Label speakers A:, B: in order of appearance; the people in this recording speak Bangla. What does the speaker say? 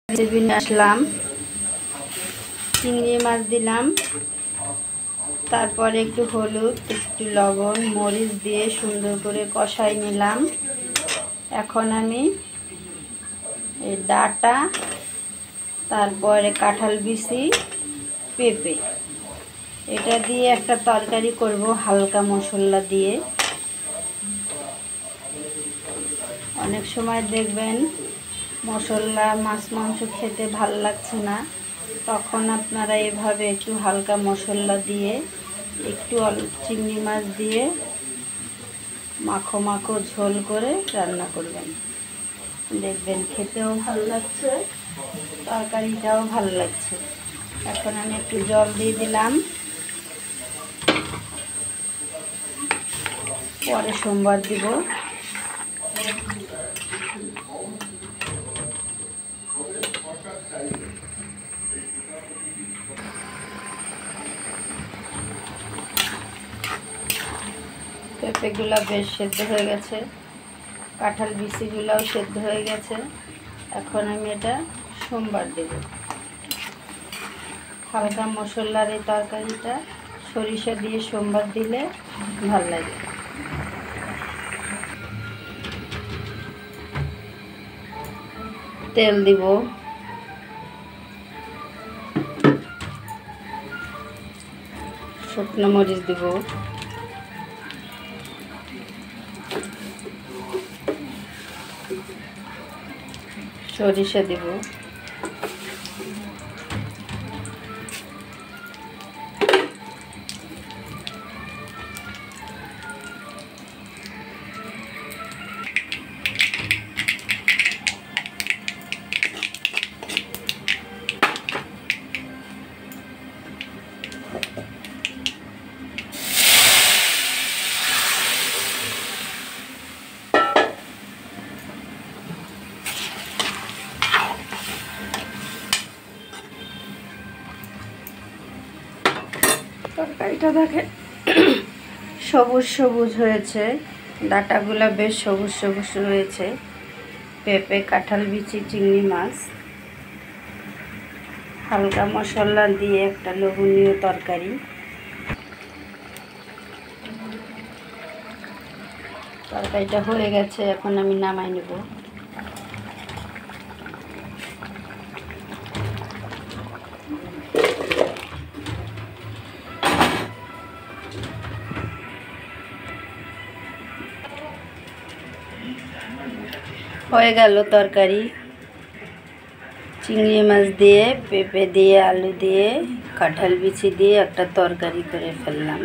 A: রেসিপি নিয়ে আসলাম। চিংড়ি মাছ দিলাম, তারপরে একটু হলুদ, একটু লবণ, মরিচ দিয়ে সুন্দর করে কষাই নিলাম। এখন আমি এই ডাঁটা, তারপরে কাঁঠাল বিচি, পেঁপে এটা দিয়ে একটা তরকারি করব হালকা মশলা দিয়ে। অনেক সময় দেখবেন মশলা মাছ মাংস খেতে ভাল লাগছে না, তখন আপনারা এভাবে একটু হালকা মশলা দিয়ে একটু চিংড়ি মাছ দিয়ে মাখো মাখো ঝোল করে রান্না করবেন, দেখবেন খেতেও ভালো লাগছে, তরকারিটাও ভালো লাগছে। এখন আমি একটু জল দিয়ে দিলাম, পরে সোমবার দিব। পেঁপেগুলো বেশ সেদ্ধ হয়ে গেছে, কাঁঠাল বিচিগুলোও সেদ্ধ হয়ে গেছে। এখন আমি এটা সোমবার দেব। হালকা মশলার এই তরকারিটা সরিষা দিয়ে সোমবার দিলে ভাল লাগে। তেল দিব, শুকনো মরিচ দিব, সরিষা দিব, তরকারিটা দেখে সবুজ সবুজ হয়েছে, ডাঁটাগুলা বেশ সবুজ সবুজ হয়েছে। পেঁপে, কাঁঠাল বিচি, চিংড়ি মাছ, হালকা মশলা দিয়ে একটা লোভনীয় তরকারি। তরকারিটা হয়ে গেছে, এখন আমি নামাই নেব। হয়ে গেল তরকারি। চিংড়ি মাছ দিয়ে, পেঁপে দিয়ে, আলু দিয়ে, কাঁঠাল বিচি দিয়ে একটা তরকারি করে ফেললাম।